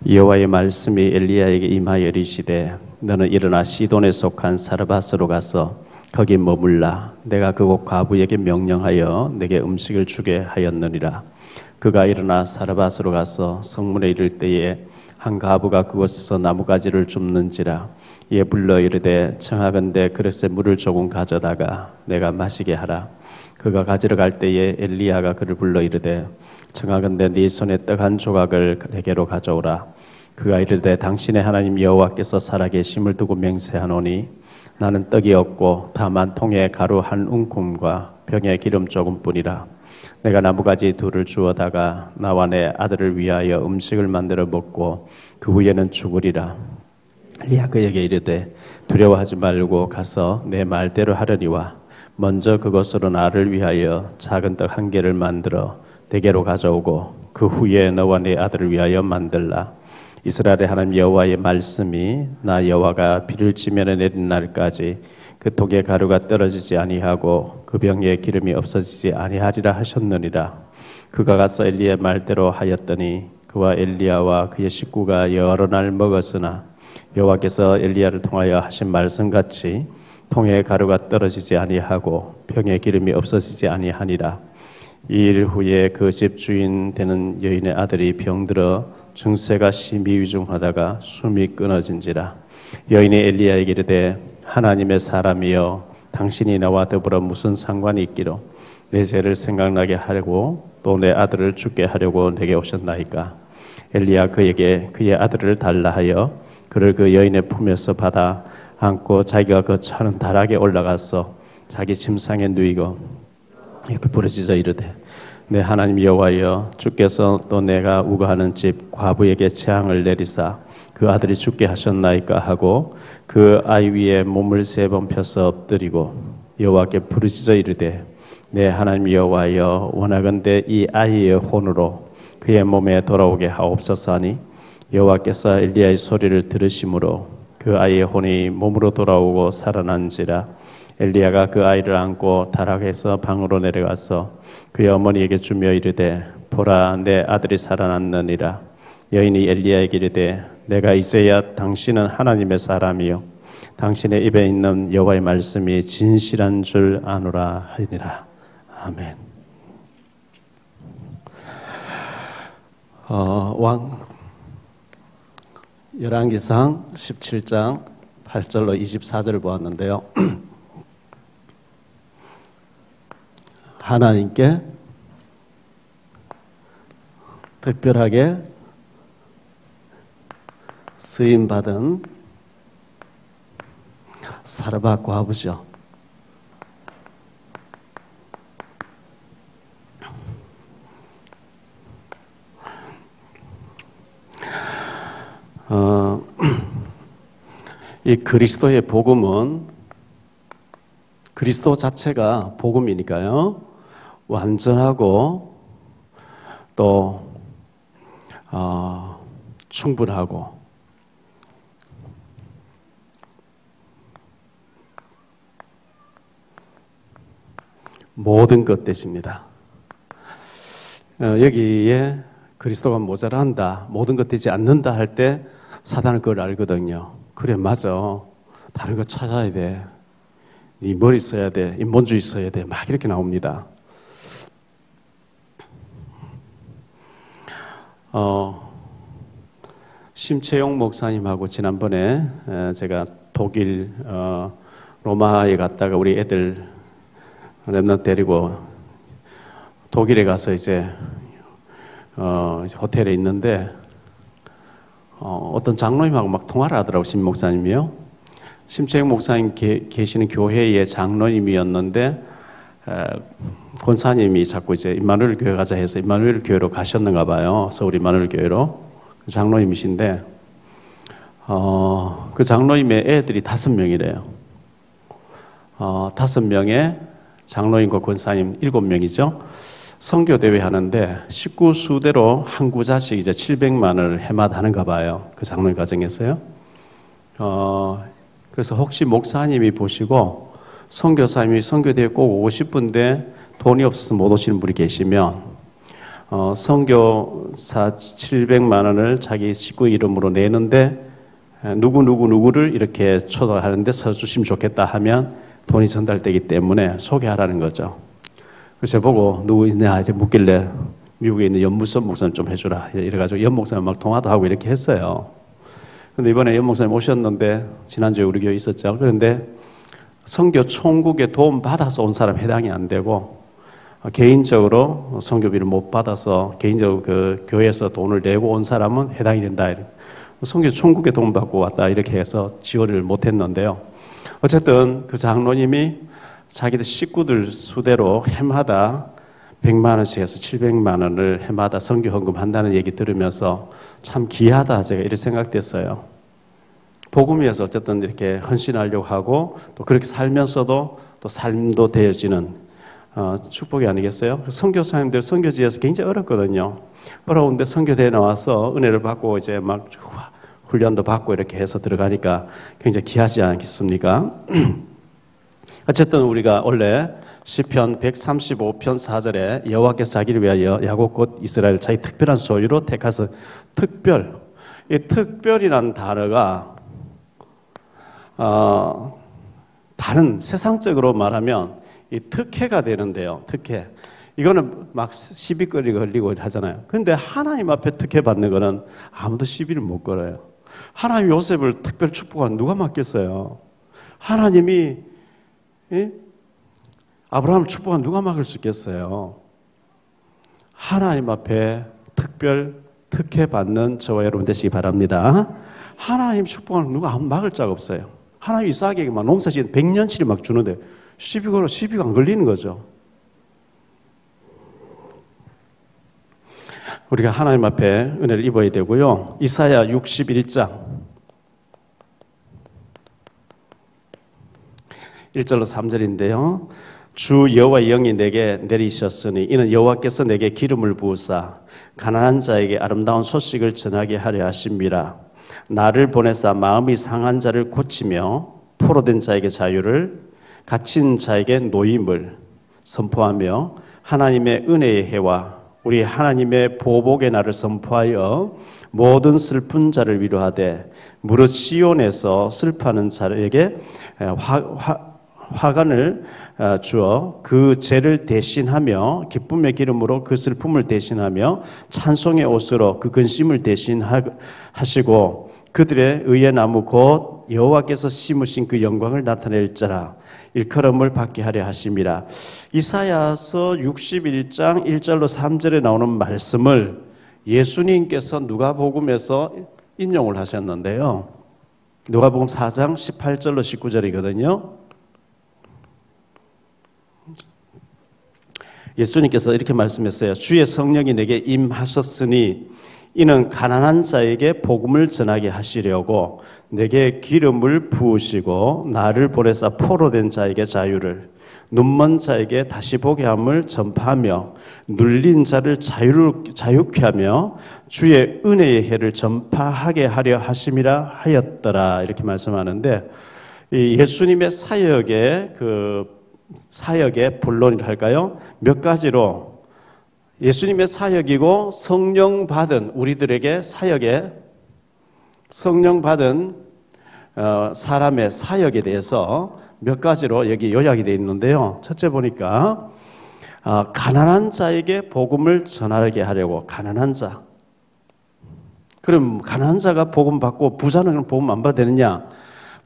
여호와의 말씀이 엘리야에게 임하여 이르시되 너는 일어나 시돈에 속한 사르밧으로 가서 거기 머물라. 내가 그곳 과부에게 명령하여 내게 음식을 주게 하였느니라. 그가 일어나 사르밧으로 가서 성문에 이를 때에 한 과부가 그곳에서 나무가지를 줍는지라. 이에 불러 이르되 청하건대 그릇에 물을 조금 가져다가 내가 마시게 하라. 그가 가지러 갈 때에 엘리야가 그를 불러 이르되 청하건대 네 손에 떡 한 조각을 내게로 가져오라. 그가 이르되 당신의 하나님 여호와께서 살아계심을 두고 맹세하노니 나는 떡이 없고 다만 통에 가루 한 움큼과 병에 기름 조금뿐이라. 내가 나무가지 둘을 주어다가 나와 내 아들을 위하여 음식을 만들어 먹고 그 후에는 죽으리라. 엘리야 그에게 이르되 두려워하지 말고 가서 내 말대로 하려니와 먼저 그것으로 나를 위하여 작은 떡 한 개를 만들어 내게로 가져오고 그 후에 너와 네 아들을 위하여 만들라. 이스라엘의 하나님 여호와의 말씀이 나 여호와가 비를 지면에 내린 날까지 그 독의 가루가 떨어지지 아니하고 그 병에 기름이 없어지지 아니하리라 하셨느니라. 그가 가서 엘리야의 말대로 하였더니 그와 엘리야와 그의 식구가 여러 날 먹었으나 여호와께서 엘리야를 통하여 하신 말씀같이 통에 가루가 떨어지지 아니하고 병에 기름이 없어지지 아니하니라. 이 일 후에 그 집 주인 되는 여인의 아들이 병들어 증세가 심히 위중하다가 숨이 끊어진지라. 여인이 엘리야에게 이르되 하나님의 사람이여 당신이 나와 더불어 무슨 상관이 있기로 내 죄를 생각나게 하려고 또 내 아들을 죽게 하려고 내게 오셨나이까. 엘리야 그에게 그의 아들을 달라 하여 그를 그 여인의 품에서 받아 안고 자기가 그 차는 다락에 올라가서 자기 침상에 누이고 이렇게 부르짖어 이르되 내 하나님 여호와여 주께서 또 내가 우거하는 집 과부에게 재앙을 내리사 그 아들이 죽게 하셨나이까 하고 그 아이 위에 몸을 3번 펴서 엎드리고 여호와께 부르짖어 이르되 내 하나님 여호와여 원하건대 이 아이의 혼으로 그의 몸에 돌아오게 하옵소서 하니 여호와께서 엘리야의 소리를 들으심으로 그 아이의 혼이 몸으로 돌아오고 살아난지라. 엘리야가 그 아이를 안고 다락에서 방으로 내려가서 그의 어머니에게 주며 이르되 보라 내 아들이 살아났느니라. 여인이 엘리야에게 이르되 내가 이제야 당신은 하나님의 사람이요 당신의 입에 있는 여호와의 말씀이 진실한 줄 아노라 하니라. 아멘. 열왕기상 17장 8절로 24절을 보았는데요. 하나님께 특별하게 쓰임받은 사르밧 과부죠. 이 그리스도의 복음은 그리스도 자체가 복음이니까요. 완전하고 또 충분하고 모든 것 되십니다. 여기에 그리스도가 모자란다, 모든 것 되지 않는다 할 때 사단은 그걸 알거든요. 그래 맞아, 다른 거 찾아야 돼, 네 머리 써야 돼, 인본주의 써야 돼, 막 이렇게 나옵니다. 심채용 목사님하고 지난번에 제가 독일 로마에 갔다가 우리 애들 랩런트 데리고 독일에 가서 이제 호텔에 있는데 어떤 장로님하고 막 통화를 하더라고요. 심 목사님이요. 심채용 목사님 계시는 교회의 장로님이었는데 권사님이 자꾸 이제 임마누엘 교회 가자 해서 임마누엘 교회로 가셨는가 봐요. 서울 임마누엘 교회로. 장로님이신데 그 장로님의 애들이 5명이래요. 5명에 장로님과 권사님 7명이죠. 선교대회 하는데 식구 수대로 한 구자씩 이제 700만 원을 해마다 하는가 봐요. 그 장로님 가정에서요. 그래서 혹시 목사님이 보시고 선교사님이 선교대회 꼭 오고 싶은데 돈이 없어서 못 오시는 분이 계시면 선교사 700만 원을 자기 식구 이름으로 내는데 누구를 이렇게 초대하는데 서주시면 좋겠다 하면 돈이 전달되기 때문에 소개하라는 거죠. 그래서 보고 누구 있냐 이렇게 묻길래 미국에 있는 연무선 목사님 좀 해주라 이래가지고 연 목사님 막 통화도 하고 이렇게 했어요. 근데 이번에 연 목사님 오셨는데 지난주에 우리 교회 있었죠. 그런데 선교 총국에 도움 받아서 온 사람 해당이 안 되고 개인적으로 선교비를 못 받아서 개인적으로 그 교회에서 돈을 내고 온 사람은 해당이 된다. 선교 총국에 도움 받고 왔다 이렇게 해서 지원을 못 했는데요. 어쨌든 그 장로님이 자기들 식구들 수대로 해마다 100만 원씩 해서 700만 원을 해마다 선교 헌금 한다는 얘기 들으면서 참 귀하다 제가 이렇게 생각됐어요. 복음 위해서 어쨌든 이렇게 헌신하려고 하고 또 그렇게 살면서도 또 삶도 되어지는 축복이 아니겠어요? 선교사님들 선교지에서 굉장히 어렵거든요. 어려운데 선교대에 나와서 은혜를 받고 이제 막 훈련도 받고 이렇게 해서 들어가니까 굉장히 귀하지 않겠습니까? 어쨌든 우리가 원래 시편 135편 4절에 여호와께서 자기를 위하여 야곱 곧 이스라엘 자기 특별한 소유로 택하서 특별, 이 특별이라는 단어가 다른 세상적으로 말하면 이 특혜가 되는데요. 특혜. 이거는 막 시비거리 걸리고 하잖아요. 그런데 하나님 앞에 특혜 받는 거는 아무도 시비를 못 걸어요. 하나님 요셉을 특별 축복한 누가 맡겠어요? 하나님이 아브라함을 축복한 누가 막을 수 있겠어요? 하나님 앞에 특별 특혜 받는 저와 여러분 되시기 바랍니다. 하나님 축복하는 누가 아무 막을 자가 없어요. 하나님 이삭에게 막 농사 지은 100년치를 막 주는데 시비가 안 걸리는 거죠. 우리가 하나님 앞에 은혜를 입어야 되고요. 이사야 61장 1절로 3절인데요. 주 여호와의 영이 내게 내리셨으니 이는 여호와께서 내게 기름을 부으사 가난한 자에게 아름다운 소식을 전하게 하려 하심이라. 나를 보내사 마음이 상한 자를 고치며 포로된 자에게 자유를 갇힌 자에게 노임을 선포하며 하나님의 은혜의 해와 우리 하나님의 보복의 날을 선포하여 모든 슬픈 자를 위로하되 무릇 시온에서 슬퍼하는 자에게 화관을 주어 그 죄를 대신하며 기쁨의 기름으로 그 슬픔을 대신하며 찬송의 옷으로 그 근심을 대신하시고 그들의 의의 나무 곧 여호와께서 심으신 그 영광을 나타낼자라 일컬음을 받게 하려 하심이라. 이사야서 61장 1절로 3절에 나오는 말씀을 예수님께서 누가복음에서 인용을 하셨는데요. 누가복음 4장 18절로 19절이거든요. 예수님께서 이렇게 말씀했어요. 주의 성령이 내게 임하셨으니 이는 가난한 자에게 복음을 전하게 하시려고 내게 기름을 부으시고 나를 보내사 포로된 자에게 자유를 눈먼 자에게 다시 보게 함을 전파하며 눌린 자를 자유케 하며 주의 은혜의 해를 전파하게 하려 하심이라 하였더라. 이렇게 말씀하는데 이 예수님의 사역의 본론이랄까요? 몇 가지로 예수님의 사역이고 성령 받은 우리들에게 성령 받은 사람의 사역에 대해서 몇 가지로 여기 요약이 되어 있는데요. 첫째 보니까 가난한 자에게 복음을 전하게 하려고. 가난한 자. 그럼 가난한 자가 복음 받고 부자는 복음 안 받아야 되느냐?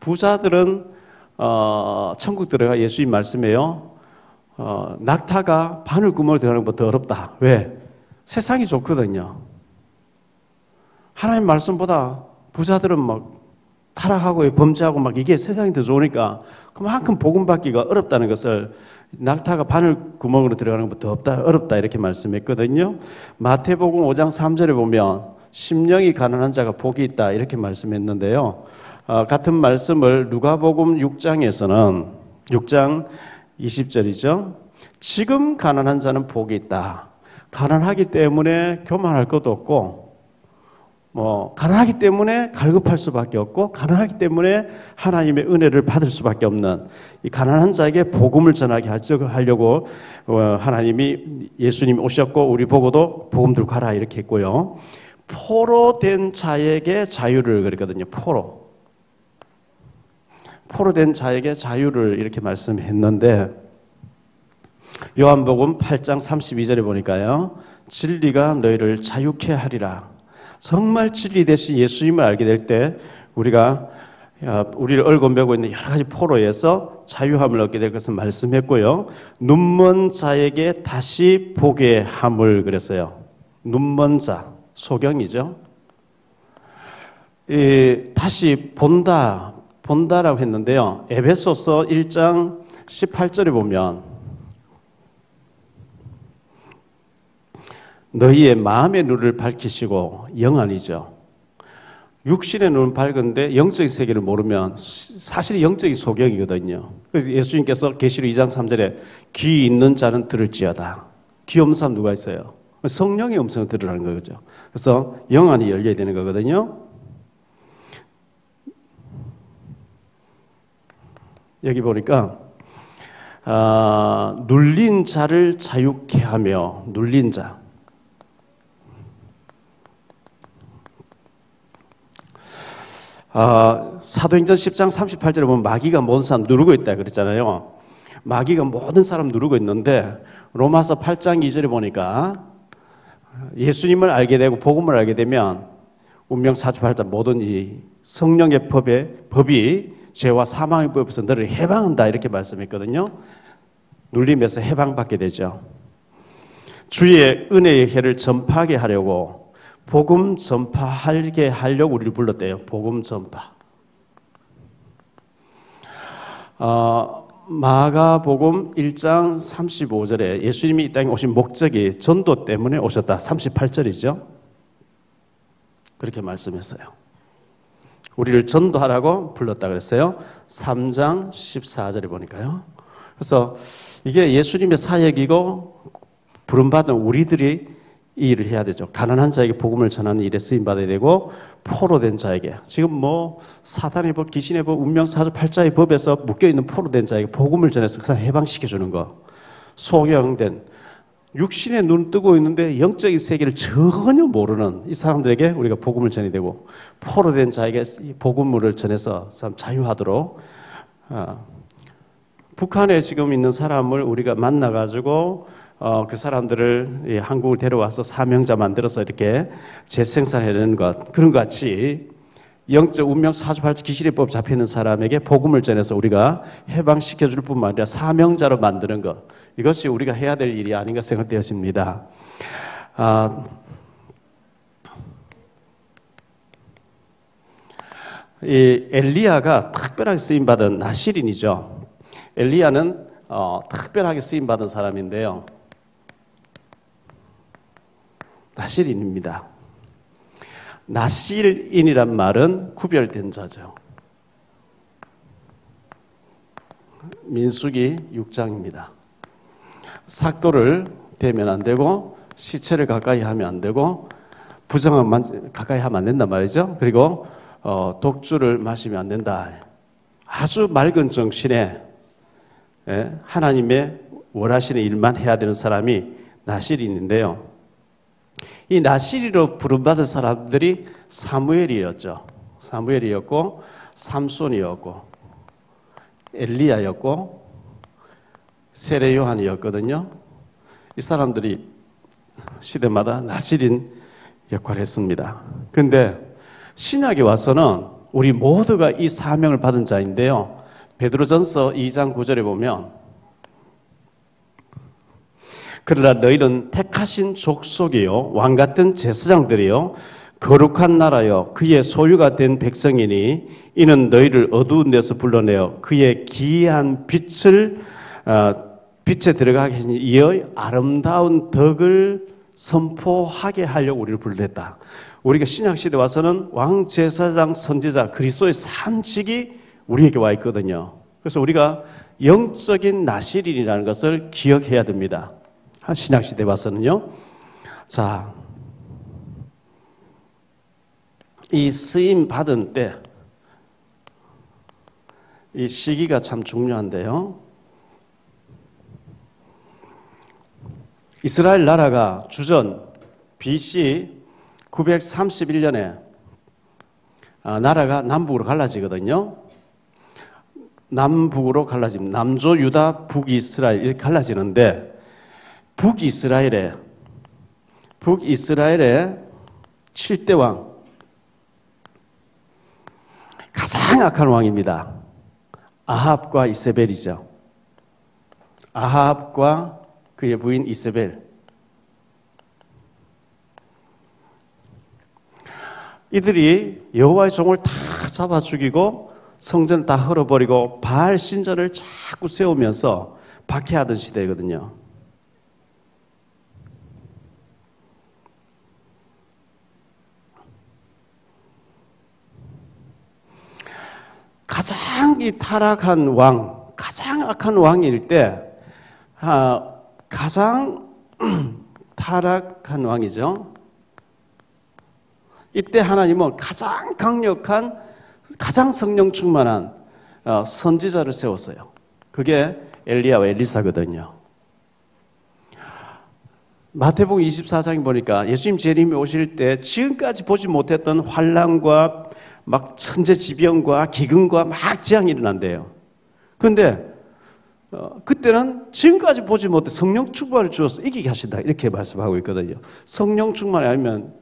부자들은 천국 들어가 예수님 말씀해요. 낙타가 바늘구멍을 들어가는 것보다 더 어렵다. 왜? 세상이 좋거든요. 하나님 말씀보다 부자들은 막 타락하고 범죄하고 막 이게 세상이 더 좋으니까 그만큼 복음 받기가 어렵다는 것을 낙타가 바늘구멍으로 들어가는 것보다 더 어렵다 이렇게 말씀했거든요. 마태복음 5장 3절에 보면 심령이 가난한 자가 복이 있다 이렇게 말씀했는데요. 같은 말씀을 누가복음 6장에서는 6장 20절이죠. 지금 가난한 자는 복이 있다. 가난하기 때문에 교만할 것도 없고 가난하기 때문에 갈급할 수밖에 없고, 가난하기 때문에 하나님의 은혜를 받을 수밖에 없는 이 가난한 자에게 복음을 전하게 하려고 하나님이, 예수님이 오셨고, 우리 보고도 복음 들고 가라 이렇게 했고요. 포로된 자에게 자유를 그랬거든요. 포로된 자에게 자유를 이렇게 말씀했는데, 요한복음 8장 32절에 보니까요, 진리가 너희를 자유케 하리라. 정말 진리 대신 예수님을 알게 될 때 우리가 우리를 얼건매고 있는 여러 가지 포로에서 자유함을 얻게 될 것을 말씀했고요. 눈먼 자에게 다시 보게 함을 그랬어요. 눈먼 자, 소경이죠. 다시 본다라고 했는데요. 에베소서 1장 18절에 보면 너희의 마음의 눈을 밝히시고, 영안이죠. 육신의 눈은 밝은데 영적인 세계를 모르면 사실 영적인 소경이거든요. 그래서 예수님께서 계시록 2장 3절에 귀 있는 자는 들을지어다. 귀 없는 사람 누가 있어요? 성령의 음성을 들으라는 거죠. 그래서 영안이 열려야 되는 거거든요. 여기 보니까 눌린 자를 자유케 하며, 눌린 자. 사도행전 10장 38절에 보면 마귀가 모든 사람 누르고 있다 그랬잖아요. 마귀가 모든 사람 누르고 있는데, 로마서 8장 2절에 보니까 예수님을 알게 되고 복음을 알게 되면 운명 사주팔자 모든 이 성령의 법이 죄와 사망의 법에서 너를 해방한다 이렇게 말씀했거든요. 눌림에서 해방받게 되죠. 주의 은혜의 해를 전파하게 하려고, 복음 전파하게 하려고 우리를 불렀대요. 복음 전파. 마가복음 1장 35절에 예수님이 이 땅에 오신 목적이 전도 때문에 오셨다. 38절이죠. 그렇게 말씀했어요. 우리를 전도하라고 불렀다 그랬어요. 3장 14절에 보니까요. 그래서 이게 예수님의 사역이고 부름받은 우리들이 이 일을 해야 되죠. 가난한 자에게 복음을 전하는 일에 쓰임받아야 되고, 포로된 자에게, 지금 사단의 법, 귀신의 법, 운명사주팔자의 법에서 묶여있는 포로된 자에게 복음을 전해서 그 사람 해방시켜주는 거. 소경된, 육신의 눈 뜨고 있는데 영적인 세계를 전혀 모르는 이 사람들에게 우리가 복음을 전해야 되고, 포로된 자에게 복음을 전해서 사람 자유하도록. 북한에 지금 있는 사람을 우리가 만나가지고 그 사람들을 한국을 데려와서 사명자 만들어서 이렇게 재생산하는 것, 그런 것 같이 영적 운명 사주팔자 귀신의 법 잡혀있는 사람에게 복음을 전해서 우리가 해방시켜줄 뿐만 아니라 사명자로 만드는 것, 이것이 우리가 해야 될 일이 아닌가 생각되어집니다. 이 엘리야가 특별하게 쓰임받은 나실인이죠. 엘리야는 특별하게 쓰임받은 사람인데요. 나실인입니다. 나실인이란 말은 구별된 자죠. 민수기 6장입니다. 삭도를 대면 안 되고, 시체를 가까이 하면 안 되고, 부정한 가까이 하면 안 된단 말이죠. 그리고 독주를 마시면 안 된다. 아주 맑은 정신에 하나님의 원하시는 일만 해야 되는 사람이 나실인인데요. 이 나실이로 부름받은 사람들이 사무엘이었죠. 사무엘이었고, 삼손이었고, 엘리야였고, 세례 요한이었거든요. 이 사람들이 시대마다 나실인 역할을 했습니다. 그런데 신약에 와서는 우리 모두가 이 사명을 받은 자인데요. 베드로전서 2장 9절에 보면, 그러나 너희는 택하신 족속이요, 왕같은 제사장들이요, 거룩한 나라요, 그의 소유가 된 백성이니 이는 너희를 어두운 데서 불러내어 그의 기이한 빛에 들어가게 하신 이의 아름다운 덕을 선포하게 하려고 우리를 불렀다. 우리가 신약시대 와서는 왕제사장 선지자 그리스도의 삼직이 우리에게 와 있거든요. 그래서 우리가 영적인 나실인이라는 것을 기억해야 됩니다. 신약시대 와서는요. 자, 이 쓰임 받은 때, 이 시기가 참 중요한데요. 이스라엘 나라가 주전 BC 931년에 나라가 남북으로 갈라지거든요. 남북으로 갈라집니다. 남조 유다, 북이스라엘 이렇게 갈라지는데 북이스라엘의 7대 왕, 가장 악한 왕입니다. 아합과 이세벨이죠. 아합과 그의 부인 이세벨. 이들이 여호와의 종을 다 잡아 죽이고 성전을 다 헐어버리고 바알 신전을 자꾸 세우면서 박해하던 시대거든요. 가장 이 타락한 왕, 가장 악한 왕일 때 가장 타락한 왕이죠. 이때 하나님은 가장 강력한, 가장 성령 충만한 선지자를 세웠어요. 그게 엘리야와 엘리사거든요. 마태복음 24장에 보니까 예수님 재림이 오실 때 지금까지 보지 못했던 환난과 막 천재지변과 기근과 막 재앙이 일어난대요. 그런데 그때는 지금까지 보지 못해 성령 충만을 주어서 이기게 하신다 이렇게 말씀하고 있거든요. 성령 충만이 아니면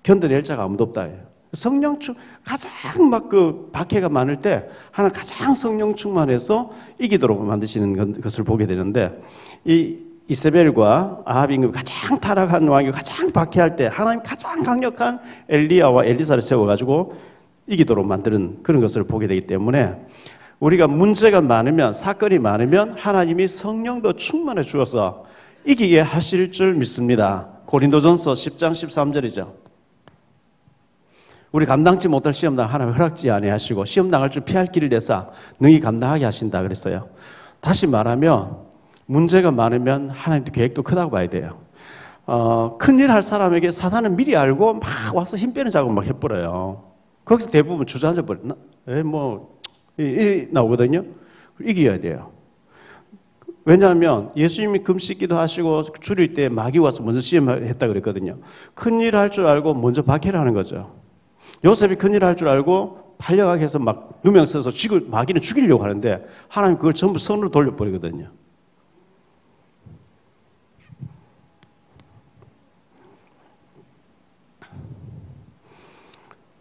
견뎌낼 자가 아무도 없다. 성령 가장 막 그 박해가 많을 때 하나님 가장 성령 충만해서 이기도록 만드시는 것을 보게 되는데 이 이세벨과 아합 임금 가장 타락한 왕이 가장 박해할 때 하나님 가장 강력한 엘리야와 엘리사를 세워가지고 이기도록 만드는 그런 것을 보게 되기 때문에 우리가 문제가 많으면 사건이 많으면 하나님이 성령도 충만해 주어서 이기게 하실 줄 믿습니다. 고린도전서 10장 13절이죠. 우리 감당치 못할 시험당 하나님 허락지 아니하시고 시험당할 줄 피할 길을 내사 능히 감당하게 하신다 그랬어요. 다시 말하면 문제가 많으면 하나님도 계획도 크다고 봐야 돼요. 큰일 할 사람에게 사단은 미리 알고 막 와서 힘 빼는 작업 막 해버려요. 거기서 대부분 주저앉아 버렸나? 나오거든요. 이겨야 돼요. 왜냐하면 예수님이 금식기도 하시고 줄일 때 마귀 와서 먼저 시험했다 그랬거든요. 큰일 할 줄 알고 먼저 박해를 하는 거죠. 요셉이 큰일 할 줄 알고 팔려가게 해서 막 누명 써서 마귀는 죽이려고 하는데 하나님 그걸 전부 선으로 돌려버리거든요.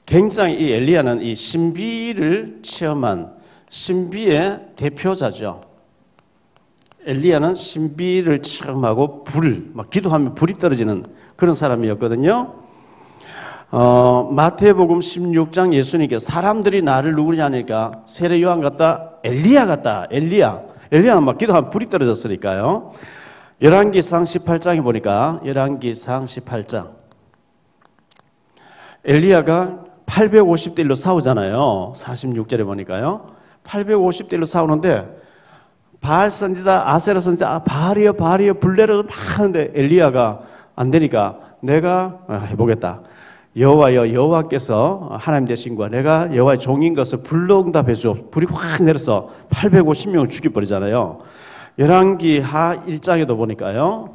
굉장히 이 엘리야는 이 신비를 체험한 신비의 대표자죠. 엘리야는 신비를 체험하고 막 기도하면 불이 떨어지는 그런 사람이었거든요. 마태복음 16장 예수님께서 사람들이 나를 누구냐 하니까 세례 요한 같다, 엘리야 같다, 엘리야는 막 기도하면 불이 떨어졌으니까요. 열왕기상 18장에 보니까 열왕기상 18장 엘리야가 850대 1로 싸우잖아요. 46절에 보니까요. 850대 1로 싸우는데 바알 선지자, 아세라 선지자 바알이여 불 내려 막 하는데 엘리야가 안 되니까 내가 해보겠다. 여호와여 여호와께서 하나님 되신과 내가 여호와의 종인 것을 불러 응답해 줘. 불이 확 내려서 850명을 죽여버리잖아요. 열왕기하 1장에도 보니까요.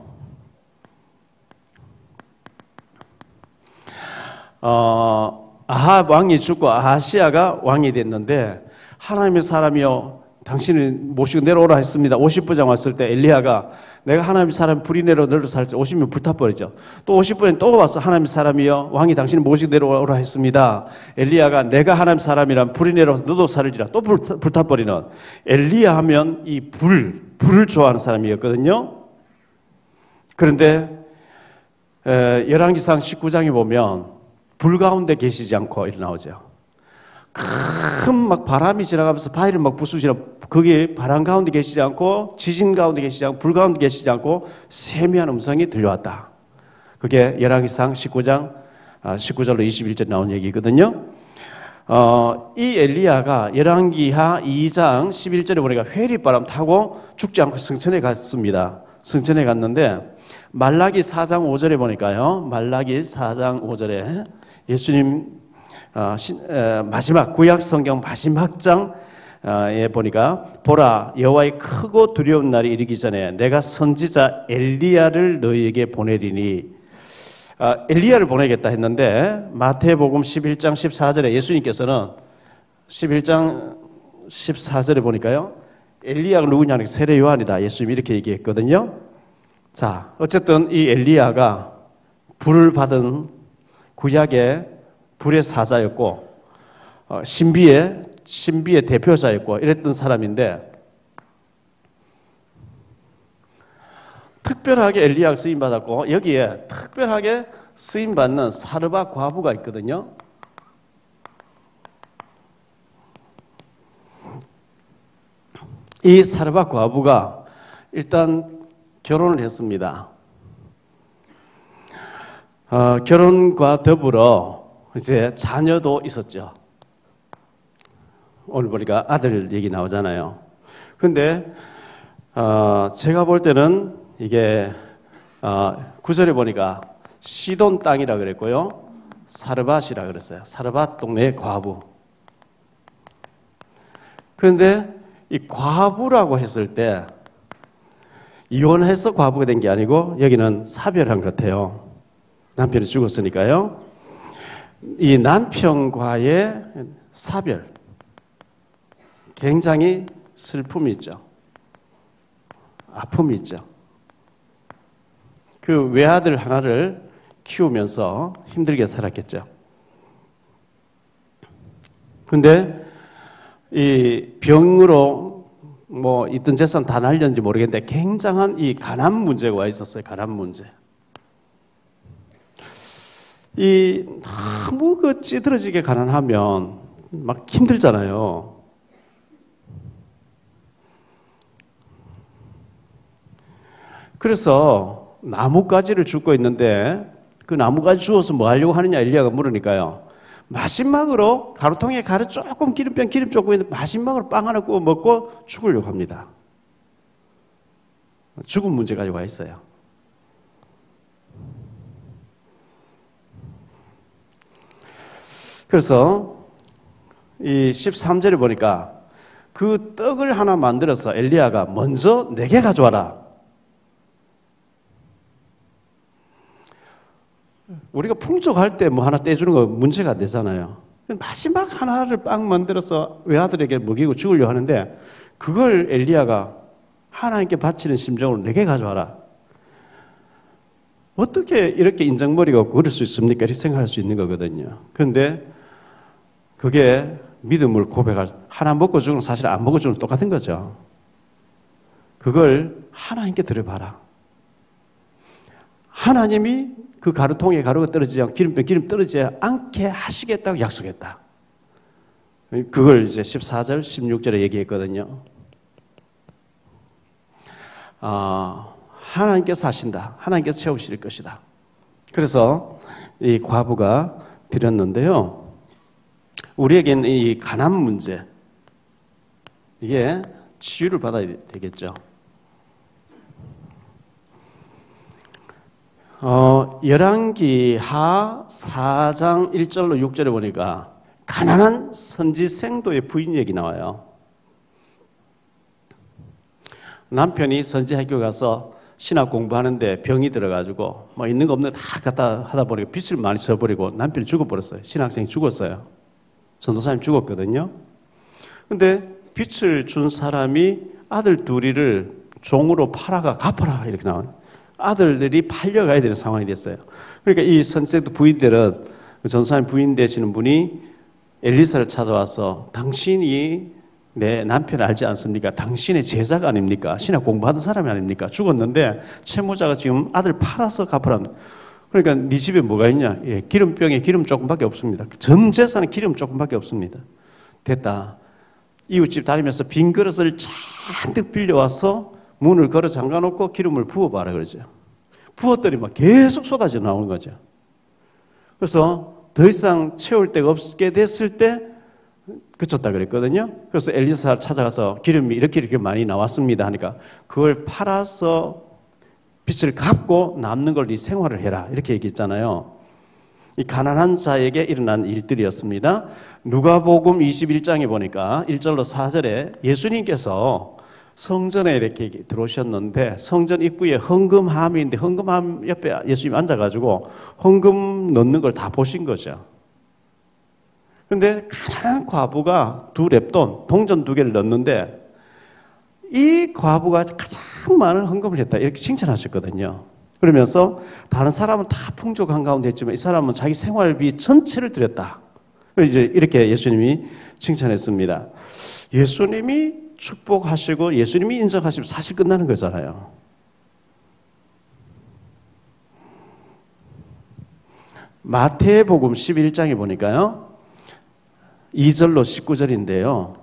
아합 왕이 죽고 아하시아가 왕이 됐는데 하나님의 사람이여 당신을 모시고 내려오라 했습니다. 50부장 왔을 때 엘리야가 내가 하나님의 사람 불이 내려 살 때 50명 불타버리죠. 또 50부장 또 와서 하나님의 사람이여 왕이 당신을 모시고 내려오라 했습니다. 엘리야가 내가 하나님의 사람이란 불이 내려와서 너도 살을지라 또 불타버리는 엘리야 하면 이 불을 좋아하는 사람이었거든요. 그런데 열왕기상 19장에 보면 불 가운데 계시지 않고 이렇게 나오죠. 큰 막 바람이 지나가면서 바위를 막 부수지나 거기에 바람 가운데 계시지 않고 지진 가운데 계시지 않고 불 가운데 계시지 않고 세미한 음성이 들려왔다. 그게 열왕기상 19장 19절로 21절 나온 얘기거든요. 이 엘리야가 열왕기하 2장 11절에 보니까 회리바람 타고 죽지 않고 성천에 갔습니다. 성천에 갔는데 말라기 4장 5절에 보니까요. 말라기 4장 5절에 예수님 마지막 구약 성경 마지막 장에 보니까 보라 여호와의 크고 두려운 날이 이르기 전에 내가 선지자 엘리야를 너희에게 보내리니 엘리야를 보내겠다 했는데 마태복음 11장 14절에 예수님께서는 11장 14절에 보니까요 엘리야가 누구냐는 세례 요한이다 예수님이 이렇게 얘기했거든요. 자 어쨌든 이 엘리야가 불을 받은 구약의 불의 사자였고 신비의 대표자였고 이랬던 사람인데 특별하게 엘리야가 쓰임받았고 여기에 특별하게 쓰임받는 사르밧 과부가 있거든요. 이 사르밧 과부가 일단 결혼을 했습니다. 결혼과 더불어 이제 자녀도 있었죠. 오늘 보니까 아들 얘기 나오잖아요. 근데 제가 볼 때는 이게 9절에 보니까 시돈 땅이라 그랬고요. 사르밧이라 그랬어요. 사르밧 동네의 과부. 그런데 이 과부라고 했을 때 이혼해서 과부가 된 게 아니고 여기는 사별한 것 같아요. 남편이 죽었으니까요. 이 남편과의 사별 굉장히 슬픔이 있죠. 아픔이 있죠. 그 외아들 하나를 키우면서 힘들게 살았겠죠. 근데 이 병으로 뭐 있던 재산 다 날렸는지 모르겠는데 굉장한 이 가난 문제가 와 있었어요. 가난 문제. 이 너무 그 찌들어지게 가난하면 막 힘들잖아요. 그래서 나뭇가지를 줍고 있는데 그 나뭇가지 주워서 뭐 하려고 하느냐 엘리야가 물으니까요. 마지막으로 가루통에 가루 조금 기름 조금 있는데 마지막으로 빵 하나 구워 먹고 죽으려고 합니다. 죽은 문제까지 와 있어요. 그래서 이 13절에 보니까 그 떡을 하나 만들어서 엘리야가 먼저 내게 가져와라. 우리가 풍족할 때 뭐 하나 떼주는 거 문제가 안 되잖아요. 마지막 하나를 빵 만들어서 외아들에게 먹이고 죽으려고 하는데 그걸 엘리야가 하나님께 바치는 심정으로 내게 가져와라. 어떻게 이렇게 인정머리가 없고 그럴 수 있습니까? 이렇게 생각할 수 있는 거거든요. 그런데 그게 믿음을 고백할 하나 먹고 죽으면 사실 안 먹고 죽으면 똑같은 거죠. 그걸 하나님께 드려봐라. 하나님이 그 가루통에 가루가 떨어지지 않고 기름 떨어지지 않게 하시겠다고 약속했다. 그걸 이제 14절, 16절에 얘기했거든요. 하나님께서 하신다. 하나님께서 채우실 것이다. 그래서 이 과부가 드렸는데요. 우리에게는 이 가난 문제, 이게 치유를 받아야 되겠죠. 열왕기하 4장 1절로 6절에 보니까 가난한 선지생도의 부인 얘기 나와요. 남편이 선지학교 가서 신학 공부하는데 병이 들어가지고 뭐 있는 거 없는 거 다 갖다 하다 보니까 빚을 많이 져버리고 남편이 죽어버렸어요. 신학생이 죽었어요. 전도사님 죽었거든요. 근데 빚을 준 사람이 아들 둘이를 종으로 팔아가 갚아라 이렇게 나와요. 아들들이 팔려가야 되는 상황이 됐어요. 그러니까 이 선생도 부인들은 전도사님 부인 되시는 분이 엘리사를 찾아와서 당신이 내 남편 알지 않습니까? 당신의 제자가 아닙니까? 신학 공부하던 사람이 아닙니까? 죽었는데 채무자가 지금 아들 팔아서 갚으라. 그러니까 네 집에 뭐가 있냐? 예, 기름병에 기름 조금밖에 없습니다. 전 재산에 기름 조금밖에 없습니다. 됐다. 이웃집 다니면서 빈 그릇을 잔뜩 빌려와서 문을 걸어 잠가놓고 기름을 부어봐라 그러죠. 부었더니 막 계속 쏟아져 나오는 거죠. 그래서 더 이상 채울 데가 없게 됐을 때 그쳤다 그랬거든요. 그래서 엘리사 찾아가서 기름이 이렇게 많이 나왔습니다 하니까 그걸 팔아서 빚을 갚고 남는 걸 네 생활을 해라 이렇게 얘기했잖아요. 이 가난한 자에게 일어난 일들이었습니다. 누가복음 21장에 보니까 1절로 4절에 예수님께서 성전에 이렇게 들어오셨는데 성전 입구에 헌금함이 있는데 헌금함 옆에 예수님이 앉아가지고 헌금 넣는 걸 다 보신 거죠. 그런데 가난한 과부가 2렙돈, 동전 2개를 넣는데 이 과부가 가장 많은 헌금을 했다 이렇게 칭찬하셨거든요. 그러면서 다른 사람은 다 풍족한 가운데 했지만 이 사람은 자기 생활비 전체를 드렸다. 이제 이렇게 예수님이 칭찬했습니다. 예수님이 축복하시고 예수님이 인정하시면 사실 끝나는 거잖아요. 마태복음 11장에 보니까요. 2절로 19절인데요.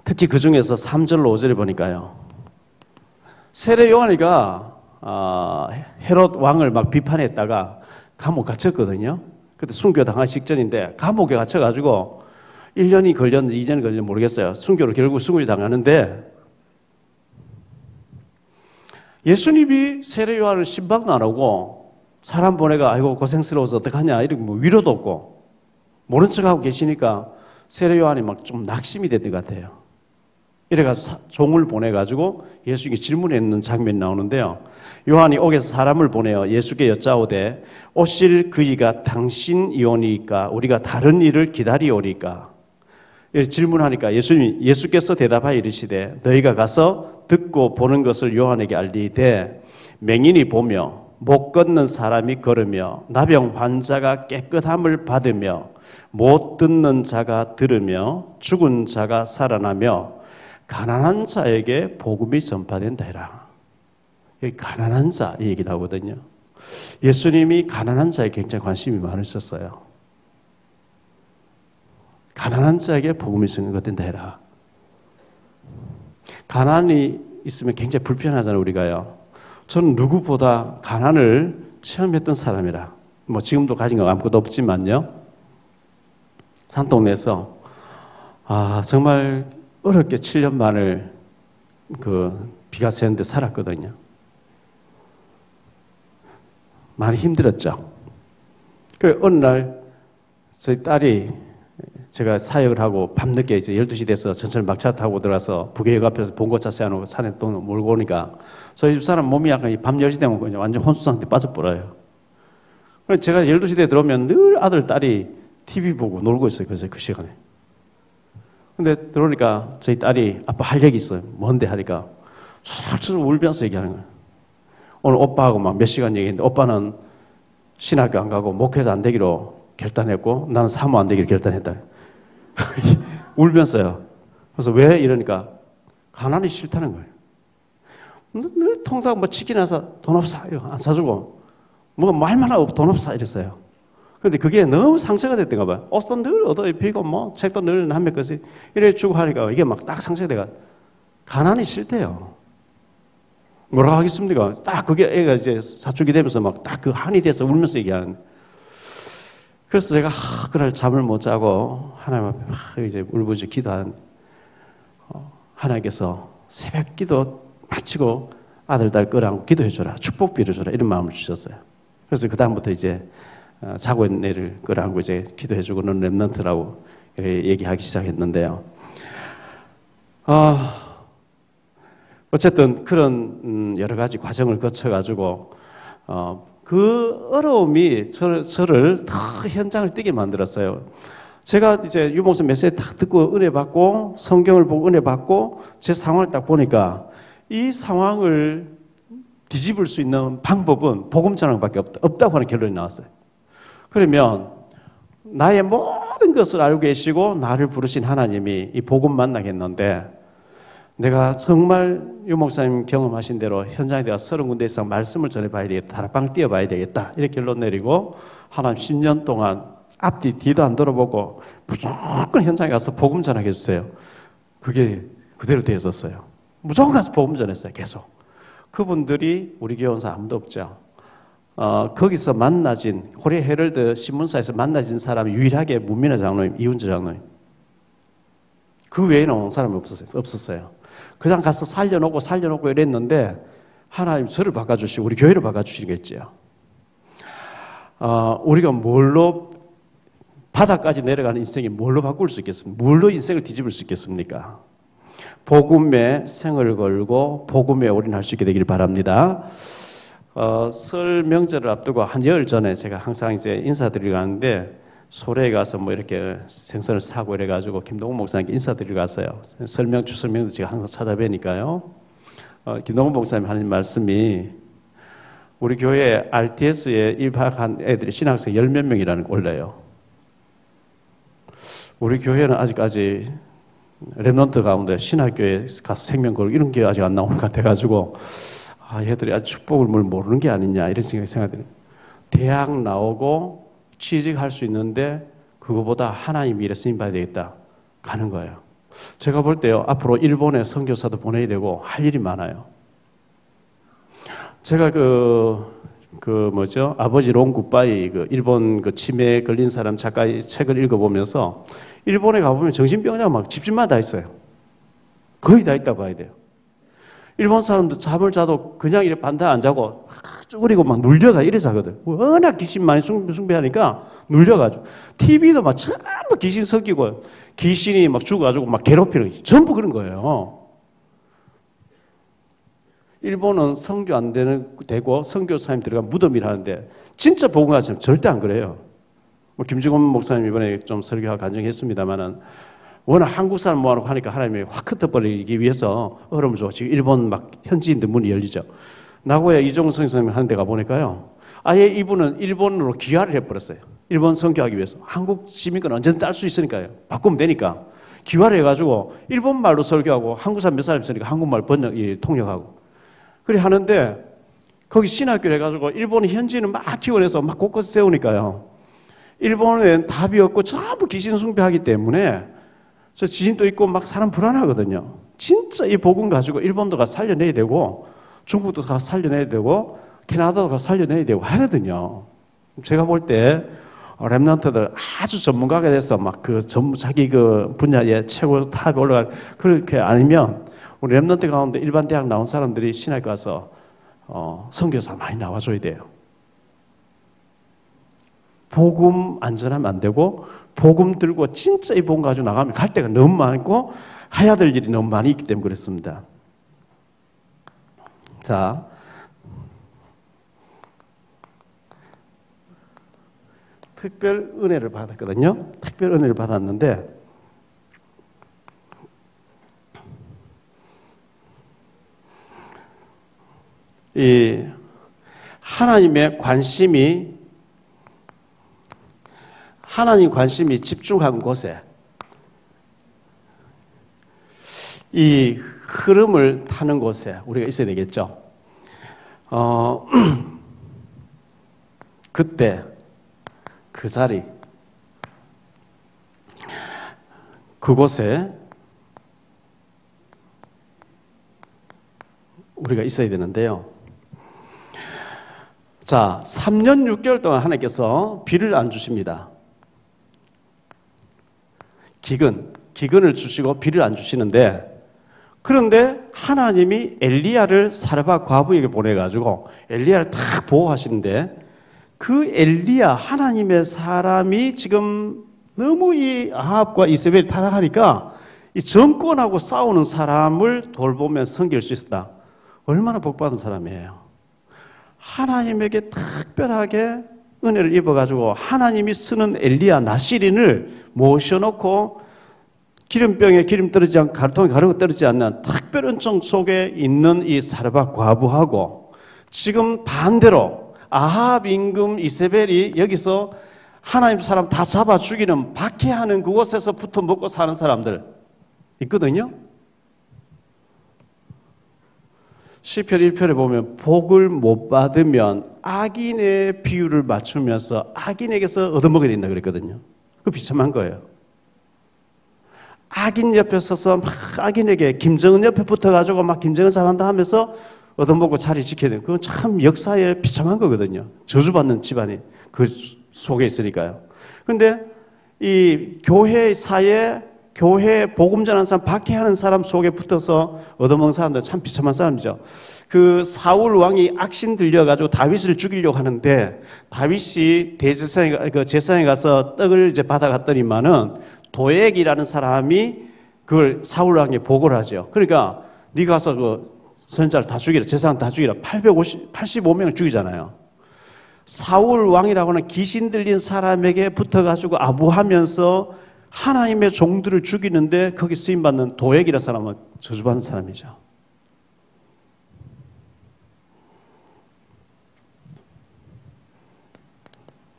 특히 그 중에서 3절로 5절에 보니까요. 세례 요한이가 헤롯 왕을 막 비판했다가 감옥 갇혔거든요. 그때 순교 당하기 직전인데 감옥에 갇혀가지고 1년이 걸렸는지 2년이 걸렸는지 모르겠어요. 순교를 결국 순교를 당하는데 예수님이 세례 요한을 신방도 안 하고 사람 보내가 아이고 고생스러워서 어떡하냐 이렇게 뭐 위로도 없고 모른 척하고 계시니까 세례 요한이 막 좀 낙심이 됐던 것 같아요. 이래가지고 종을 보내가지고 예수님께 질문했는 장면이 나오는데요. 요한이 옥에서 사람을 보내어 예수께 여짜오되 오실 그이가 당신이오니까 우리가 다른 일을 기다리오니까 질문하니까 예수께서 대답하여 이르시되 너희가 가서 듣고 보는 것을 요한에게 알리되 맹인이 보며 못 걷는 사람이 걸으며 나병 환자가 깨끗함을 받으며 못 듣는 자가 들으며 죽은 자가 살아나며 가난한 자에게 복음이 전파된다 해라. 여기 가난한 자 이 얘기 나오거든요. 예수님이 가난한 자에 굉장히 관심이 많으셨어요. 가난한 자에게 복음이 전파된다 해라. 가난이 있으면 굉장히 불편하잖아요, 우리가요. 저는 누구보다 가난을 체험했던 사람이라. 뭐 지금도 가진 거 아무것도 없지만요. 산동네에서 정말 어렵게 7년 반을 비가 새는데 살았거든요. 많이 힘들었죠. 그래 어느 날 저희 딸이 제가 사역을 하고 밤늦게 이제 12시 돼서 전철 막차 타고 들어가서 부계역 앞에서 봉고차 세워놓고 산에 또 몰고 오니까 저희 집사람 몸이 약간 밤 10시 되면 그냥 완전 혼수 상태 빠져버려요. 그래서 제가 12시 돼 들어오면 늘 아들, 딸이 TV 보고 놀고 있어요. 그래서 그 시간에. 근데 들어오니까 저희 딸이 아빠 할 얘기 있어요. 뭔데 하니까 술술 울면서 얘기하는 거예요. 오늘 오빠하고 막 몇 시간 얘기했는데 오빠는 신학교 안 가고 목회자 안 되기로 결단했고 나는 사모 안 되기로 결단했다. 울면서요. 그래서 왜 이러니까 가난이 싫다는 거예요. 늘 통닭 뭐 치킨 사서 돈 없어 안 사주고 뭐가 말만 하고 돈 없어 이랬어요. 근데 그게 너무 상처가 됐던가 봐요. 옷도 늘 얻어 입히고 뭐 책도 늘 남의 것이 이래 주고 하니까 이게 막 딱 상처가 돼가 가난이 싫대요. 뭐라고 하겠습니까? 딱 그게 애가 이제 사춘기 되면서 막 딱 그 한이 돼서 울면서 얘기하는. 그래서 제가 그날 잠을 못 자고 하나님 앞에 이제 울부짖어 기도하는 하나님께서 새벽 기도 마치고 아들 딸 끌어안고 기도해 줘라 축복 빌어줘라 이런 마음을 주셨어요. 그래서 그 다음부터 이제 자고 있는 애를 끌어안고 이제 기도해주고 넌 렘넌트라고 얘기하기 시작했는데요. 어쨌든 그런 여러 가지 과정을 거쳐가지고 그 어려움이 저를 더 현장을 뛰게 만들었어요. 제가 이제 유목사 메시지 딱 듣고 은혜 받고 성경을 보고 은혜 받고 제 상황을 딱 보니까 이 상황을 뒤집을 수 있는 방법은 복음 전하기밖에 없다고 하는 결론이 나왔어요. 그러면 나의 모든 것을 알고 계시고 나를 부르신 하나님이 이 복음 만나겠는데 내가 정말 유 목사님 경험하신 대로 현장에 내가 30군데 이상 말씀을 전해봐야 되겠다. 다락방 뛰어봐야 되겠다. 이렇게 결론 내리고 하나님 10년 동안 앞뒤 뒤도 안 돌아보고 무조건 현장에 가서 복음 전하게 해주세요. 그게 그대로 되어졌어요. 무조건 가서 복음 전했어요. 계속. 그분들이 우리 교회 원사 아무도 없죠. 거기서 만나진 고려 헤럴드 신문사에서 만나진 사람이 유일하게 문민아 장로님, 이훈주 장로님. 그 외에는 온 사람이 없었어요. 그냥 가서 살려놓고 이랬는데 하나님 저를 바꿔주시고 우리 교회를 바꿔주시겠지요. 우리가 뭘로 바닥까지 내려가는 인생이 뭘로 바꿀 수 있겠습니까? 뭘로 인생을 뒤집을 수 있겠습니까? 복음에 생을 걸고 복음에 올인할 수 있게 되길 바랍니다. 설 명절을 앞두고 한 열 전에 제가 항상 이제 인사드리러 가는데 소래에 가서 뭐 이렇게 생선을 사고 이래가지고 김동훈 목사님께 인사드리러 갔어요. 추설명도 제가 항상 찾아뵈니까요. 김동훈 목사님 하는 말씀이 우리 교회 RTS에 입학한 애들이 신학생 10몇 명이라는 거 올려요. 우리 교회는 아직까지 랩넌트 가운데 신학교에 가서 생명 걸고 이런 게 아직 안 나온 것 같아가지고 얘들이 아주 축복을 뭘 모르는 게 아니냐 이런 생각이 들어요. 대학 나오고 취직할 수 있는데 그거보다 하나님 일에 쓰임받아야 되겠다 가는 거예요. 제가 볼 때요 앞으로 일본에 선교사도 보내야 되고 할 일이 많아요. 제가 아버지 롱 굿바이 일본 치매에 걸린 사람 작가의 책을 읽어보면서 일본에 가보면 정신병자가 막 집집마다 다 있어요. 거의 다 있다고 봐야 돼요. 일본 사람도 잠을 자도 그냥 이렇게 반달 안 자고 쭈그리고 막 눌려가 이래 자거든. 워낙 귀신 많이 숭배하니까 눌려가지고 TV도 막 전부 귀신 섞이고 귀신이 막 죽어가지고 막 괴롭히는 거지. 전부 그런 거예요. 일본은 선교 안 되고 선교사님 들어간 무덤이라 하는데 진짜 복음 가시면 절대 안 그래요. 김중원 목사님 이번에 좀 설교하고 간증했습니다만은 워낙 한국 사람 모아놓고 하니까 하나님이 확 흩어버리기 위해서 얼음을 줘. 지금 일본 막 현지인들 문이 열리죠. 나고야 이종성 선생님 하는 데 가보니까요. 아예 이분은 일본으로 귀화를 해버렸어요. 일본 선교하기 위해서. 한국 시민권 언제든 딸 수 있으니까요. 바꾸면 되니까. 귀화를 해가지고 일본말로 설교하고 한국 사람 몇 사람 있으니까 한국말 통역하고. 그래 하는데 거기 신학교를 해가지고 일본 현지인을 막 키워내서 막 곳곳에 세우니까요. 일본엔 답이 없고 전부 귀신 숭배하기 때문에 저 지진도 있고 막 사람 불안하거든요. 진짜 이 복음 가지고 일본도 가서 살려내야 되고 중국도 가서 살려내야 되고 캐나다도 가서 살려내야 되고 하거든요. 제가 볼 때 랩런트들 아주 전문가가 돼서 막 자기 분야에 최고 탑에 올라갈 그렇게 아니면 우리 랩런트 가운데 일반 대학 나온 사람들이 신학교 가서 선교사 많이 나와줘야 돼요. 복음 안전하면 안 되고 복음 들고 진짜 이 복음 가지고 나가면 갈 데가 너무 많고 해야 될 일이 너무 많이 있기 때문에 그렇습니다. 자, 특별 은혜를 받았거든요. 특별 은혜를 받았는데 이 하나님 관심이 집중한 곳에 이 흐름을 타는 곳에 우리가 있어야 되겠죠. 그때 그 자리 그곳에 우리가 있어야 되는데요. 자, 3년 6개월 동안 하나님께서 비를 안 주십니다. 기근을 주시고 비를 안 주시는데 그런데 하나님이 엘리야를 사르밧 과부에게 보내가지고 엘리야를 딱 보호하시는데 그 엘리야 하나님의 사람이 지금 너무 이 아합과 이세벨이 타락하니까 이 정권하고 싸우는 사람을 돌보며 섬길 수 있었다. 얼마나 복받은 사람이에요. 하나님에게 특별하게 은혜를 입어가지고 하나님이 쓰는 엘리야 나시린을 모셔놓고 기름병에 기름 떨어지지 않고 가루통에 가루가 떨어지지 않는 특별 은총 속에 있는 이 사르밧 과부하고 지금 반대로 아합 임금 이세벨이 여기서 하나님 사람 다 잡아 죽이는 박해하는 그곳에서 붙어 먹고 사는 사람들 있거든요. 시편 1편에 보면 복을 못 받으면 악인의 비유를 맞추면서 악인에게서 얻어먹어야 된다 그랬거든요. 그 비참한 거예요. 악인 옆에 서서 막 악인에게 김정은 옆에 붙어가지고 막 김정은 잘한다 하면서 얻어먹고 자리 지켜야 돼요. 그건 참 역사에 비참한 거거든요. 저주받는 집안이 그 속에 있으니까요. 그런데 이 교회사에 교회 복음 전하는 사람, 박해하는 사람 속에 붙어서 얻어먹는 사람들 참 비참한 사람이죠. 그 사울 왕이 악신 들려가지고 다윗을 죽이려고 하는데 다윗이 대제사장에 그 제사장에 가서 떡을 이제 받아갔더니만은 도액이라는 사람이 그걸 사울 왕에 보고를 하죠. 그러니까 네가 가서 그 선자를 다 죽이라, 제사장 다 죽이라. 85명을 죽이잖아요. 사울 왕이라고는 귀신 들린 사람에게 붙어가지고 아부하면서 하나님의 종들을 죽이는데 거기 쓰임받는 도액이라는 사람은 저주받는 사람이죠.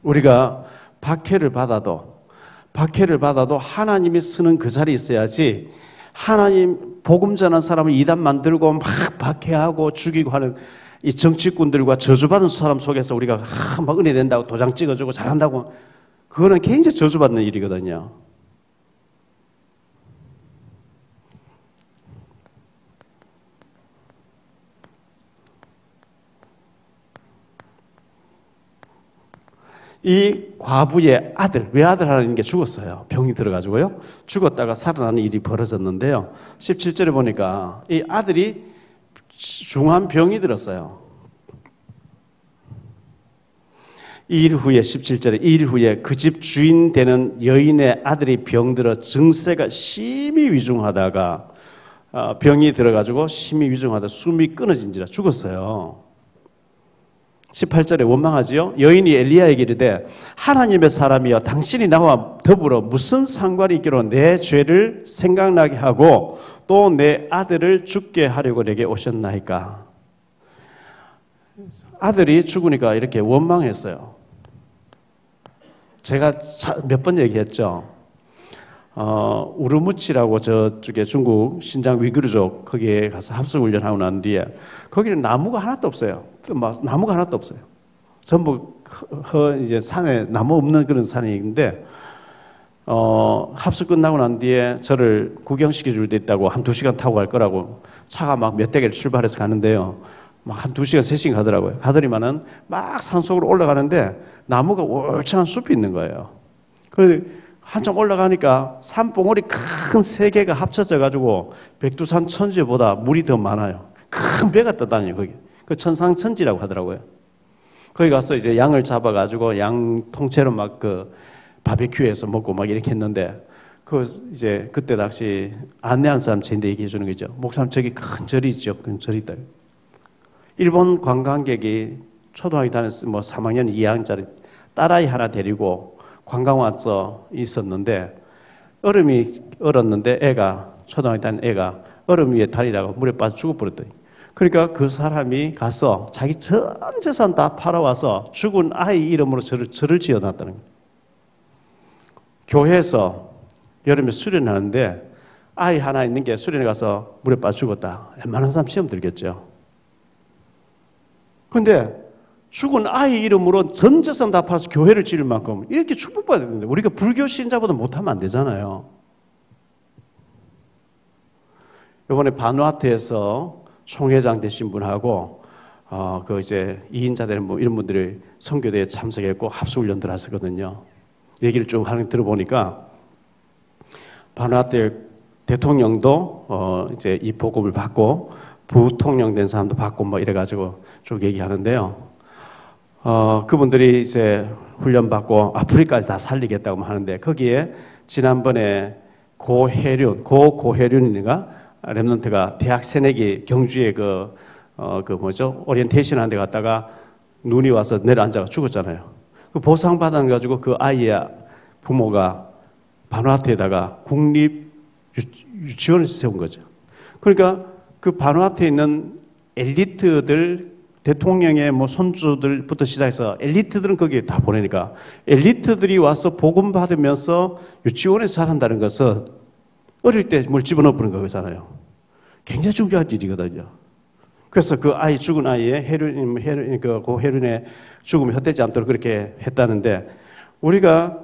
우리가 박해를 받아도 하나님이 쓰는 그 자리에 있어야지 하나님 복음 전하는 사람을 이단 만들고 막 박해하고 죽이고 하는 이 정치꾼들과 저주받은 사람 속에서 우리가 막 은혜 된다고 도장 찍어주고 잘한다고 그거는 굉장히 저주받는 일이거든요. 이 과부의 아들, 외아들 하나는 게 죽었어요. 병이 들어가지고요. 죽었다가 살아나는 일이 벌어졌는데요. 17절에 보니까 이 아들이 중한 병이 들었어요. 2일 후에 17절에 2일 후에 그 집 주인 되는 여인의 아들이 병들어 증세가 심히 위중하다가 병이 들어가지고 심히 위중하다 숨이 끊어진지라 죽었어요. 18절에 원망하지요. 여인이 엘리야에게 이르되 하나님의 사람이여 당신이 나와 더불어 무슨 상관이 있기로 내 죄를 생각나게 하고 또 내 아들을 죽게 하려고 내게 오셨나이까. 아들이 죽으니까 이렇게 원망했어요. 제가 몇 번 얘기했죠. 우르무치라고 저쪽에 중국 신장 위구르족 거기에 가서 합숙훈련하고 난 뒤에 거기는 나무가 하나도 없어요. 나무가 하나도 없어요. 전부 이제 산에 나무 없는 그런 산인데 합숙 끝나고 난 뒤에 저를 구경시켜 줄 때 있다고 한 2시간 타고 갈 거라고 차가 막 몇 대개를 출발해서 가는데요. 막 한 2시간, 3시간 가더라고요. 가더니만은 막 산속으로 올라가는데 나무가 울창한 숲이 있는 거예요. 그래서 한참 올라가니까 산봉우리 큰 3개가 합쳐져 가지고 백두산 천지보다 물이 더 많아요. 큰 배가 떠다녀요, 거기. 그 천상천지라고 하더라고요. 거기 가서 이제 양을 잡아 가지고 양 통째로 막 그 바베큐에서 먹고 막 이렇게 했는데 그 이제 그때 당시 안내한 사람 저한테 얘기해 주는 거죠. 목사님 저기 큰 절이 있죠. 큰 절이 있다. 일본 관광객이 초등학교 다녔을 뭐 3학년 2학년짜리 딸아이 하나 데리고 관광 와서 있었는데 얼음이 얼었는데 애가 초등학교 다니는 애가 얼음 위에 다니다가 물에 빠져 죽어버렸더니 그러니까 그 사람이 가서 자기 전 재산 다 팔아와서 죽은 아이 이름으로 절을 지어놨다는 거예요. 교회에서 여름에 수련하는데 아이 하나 있는 게 수련회 가서 물에 빠져 죽었다. 웬만한 사람 시험 들겠죠. 근데 죽은 아이 이름으로 전 재산 다 팔아서 교회를 지을 만큼 이렇게 축복받아야 되는데 우리가 불교 신자보다 못하면 안 되잖아요. 이번에 바누아투에서 총회장 되신 분하고 그 이제 2인자 되는 뭐 이런 분들이 선교대에 참석했고 합숙훈련 들어왔었거든요. 얘기를 쭉 하는 들어보니까 바누아투 대통령도 이제 이 복음을 받고 부통령 된 사람도 받고 뭐 이래가지고 쭉 얘기하는데요. 그분들이 이제 훈련받고 아프리카까지 다 살리겠다고 하는데 거기에 지난번에 고해륜인가 렘넌트가 대학 새내기 경주에 그 뭐죠 오리엔테이션 하는 데 갔다가 눈이 와서 내려앉아가 죽었잖아요. 그 보상 받아가지고 그 아이의 부모가 바누아투에다가 국립 유치원을 세운 거죠. 그러니까 그 바누아투에 있는 엘리트들 대통령의 뭐 손주들부터 시작해서 엘리트들은 거기에 다 보내니까 엘리트들이 와서 복음 받으면서 유치원에서 자란다는 것은 어릴 때 뭘 집어넣어 보는 거잖아요. 굉장히 중요한 일이거든요. 그래서 그 아이 죽은 아이의 해륜의 죽음이 헛되지 않도록 그렇게 했다는데 우리가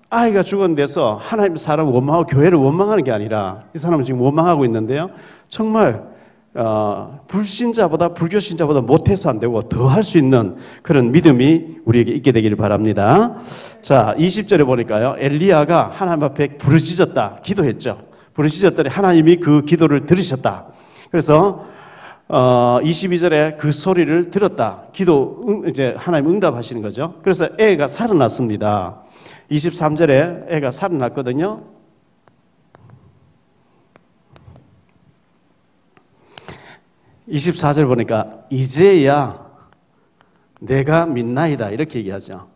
아이가 죽은 데서 하나님 사람을 원망하고 교회를 원망하는 게 아니라 이 사람은 지금 원망하고 있는데요. 정말 불신자보다 불교 신자보다 못해서 안 되고 더 할 수 있는 그런 믿음이 우리에게 있게 되기를 바랍니다. 자, 20절에 보니까요. 엘리야가 하나님 앞에 부르짖었다. 기도했죠. 부르짖었더니 하나님이 그 기도를 들으셨다. 그래서 22절에 그 소리를 들었다. 이제 하나님 응답하시는 거죠. 그래서 애가 살아났습니다. 23절에 애가 살아났거든요. 24절 보니까 이제야 내가 믿나이다 이렇게 얘기하죠.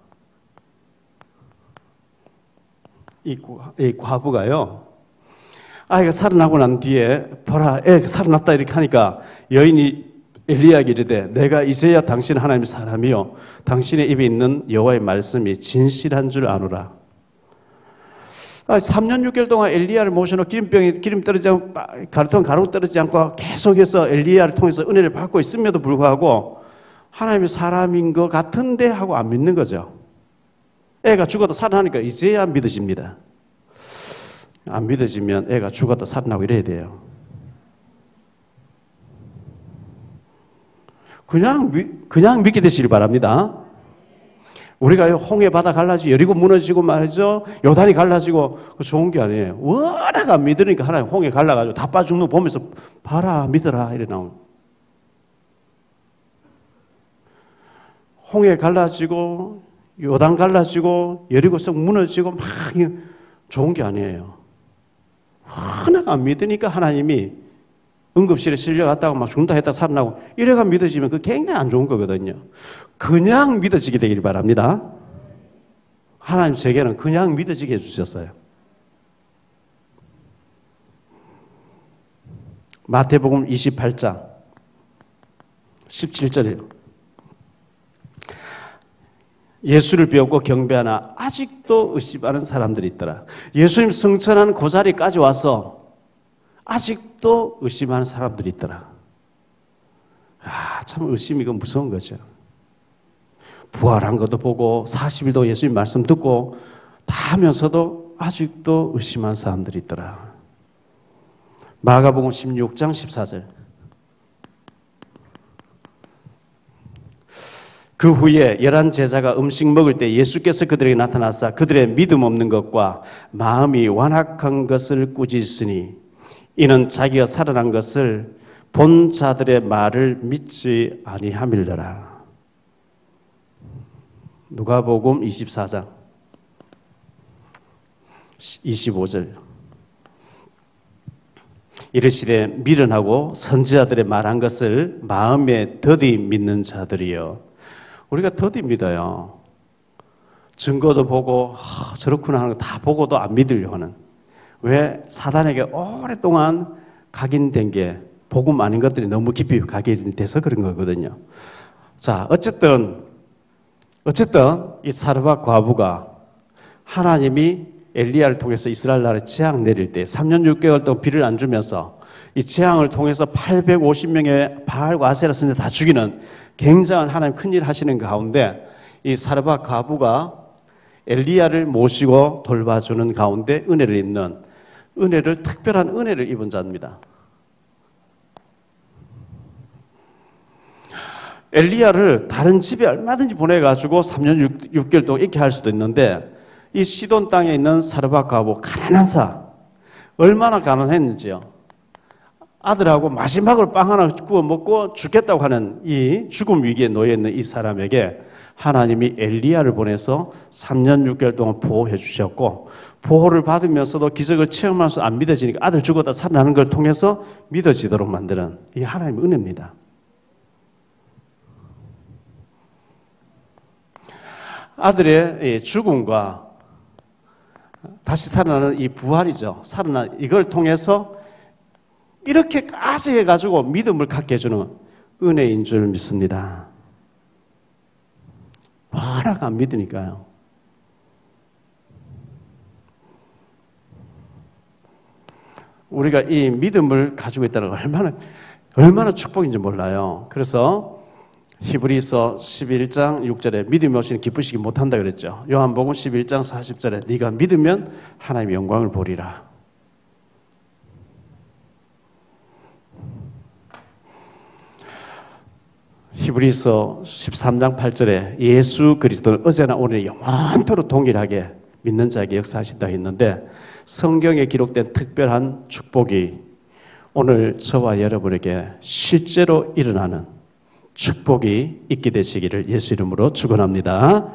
이 과부가요. 아이가 살아나고 난 뒤에 보라 애가 살아났다 이렇게 하니까 여인이 엘리야에게 이르되 내가 이제야 당신 하나님의 사람이요 당신의 입에 있는 여호와의 말씀이 진실한 줄 아노라. 3년 6개월 동안 엘리야를 모셔놓고 기름 떨어지지 않고 가루 떨어지지 않고 계속해서 엘리야를 통해서 은혜를 받고 있음에도 불구하고 하나님의 사람인 것 같은데 하고 안 믿는 거죠. 애가 죽어도 살아나니까 이제야 믿어집니다. 안 믿어지면 애가 죽었다 살아나고 이래야 돼요. 그냥 믿게 되시길 바랍니다. 우리가 홍해 바다 갈라지고 여리고 무너지고 말이죠. 요단이 갈라지고 좋은 게 아니에요. 워낙 안 믿으니까 하나님 홍해 갈라가지고 다 빠져 죽는 거 보면서 봐라 믿어라 이래 나오는. 홍해 갈라지고 요단 갈라지고 여리고성 무너지고 막 좋은 게 아니에요. 워낙 안 믿으니까 하나님이 응급실에 실려갔다가 막 죽는다 했다 살아나고 이래가 믿어지면 그게 굉장히 안 좋은 거거든요. 그냥 믿어지게 되길 바랍니다. 하나님 세계는 그냥 믿어지게 해주셨어요. 마태복음 28장 17절이에요. 예수를 배우고 경배하나 아직도 의심하는 사람들이 있더라. 예수님 승천하는 그 자리까지 와서 아직도 의심하는 사람들이 있더라. 참 의심이 이건 무서운 거죠. 부활한 것도 보고 40일도 예수님 말씀 듣고 다 하면서도 아직도 의심하는 사람들이 있더라. 마가복음 16장 14절. 그 후에 11 제자가 음식 먹을 때 예수께서 그들에게 나타나사 그들의 믿음 없는 것과 마음이 완악한 것을 꾸짖으니 이는 자기가 살아난 것을 본 자들의 말을 믿지 아니함일러라. 누가복음 24장 25절. 이르시되 미련하고 선지자들의 말한 것을 마음에 더디 믿는 자들이여. 우리가 더디 믿어요. 증거도 보고 저렇구나 하는 거 다 보고도 안 믿으려고 하는. 왜? 사단에게 오랫동안 각인된 게 복음 아닌 것들이 너무 깊이 각인돼서 그런 거거든요. 자, 어쨌든 이 사르밧 과부가 하나님이 엘리야를 통해서 이스라엘 나라에 재앙 내릴 때 3년 6개월 동안 비를 안 주면서 이 재앙을 통해서 850명의 바알과 아세라 선지자 다 죽이는 굉장한 하나님 큰일 하시는 가운데 이 사르밧 과부가 엘리야를 모시고 돌봐주는 가운데 특별한 은혜를 입은 자입니다. 엘리야를 다른 집에 얼마든지 보내가지고 3년 6개월 동안 있게 할 수도 있는데 이 시돈 땅에 있는 사르밧 과부 가난한 사 얼마나 가난했는지요. 아들하고 마지막으로 빵 하나 구워 먹고 죽겠다고 하는 이 죽음 위기에 놓여 있는 이 사람에게 하나님이 엘리야를 보내서 3년 6개월 동안 보호해 주셨고 보호를 받으면서도 기적을 체험하면서 안 믿어지니까 아들 죽었다 살아나는 걸 통해서 믿어지도록 만드는 이 하나님의 은혜입니다. 아들의 죽음과 다시 살아나는 이 부활이죠. 이걸 통해서 이렇게까지 해가지고 믿음을 갖게 해주는 은혜인 줄 믿습니다. 워낙 안 믿으니까요. 우리가 이 믿음을 가지고 있다는 건 얼마나 축복인지 몰라요. 그래서 히브리서 11장 6절에 믿음이 없이는 기쁘시기 못한다 그랬죠. 요한복음 11장 40절에 네가 믿으면 하나님의 영광을 보리라. 히브리서 13장 8절에 예수 그리스도는 어제나 오늘 영원토록 동일하게 믿는 자에게 역사하신다 했는데, 성경에 기록된 특별한 축복이 오늘 저와 여러분에게 실제로 일어나는 축복이 있게 되시기를 예수 이름으로 축원합니다.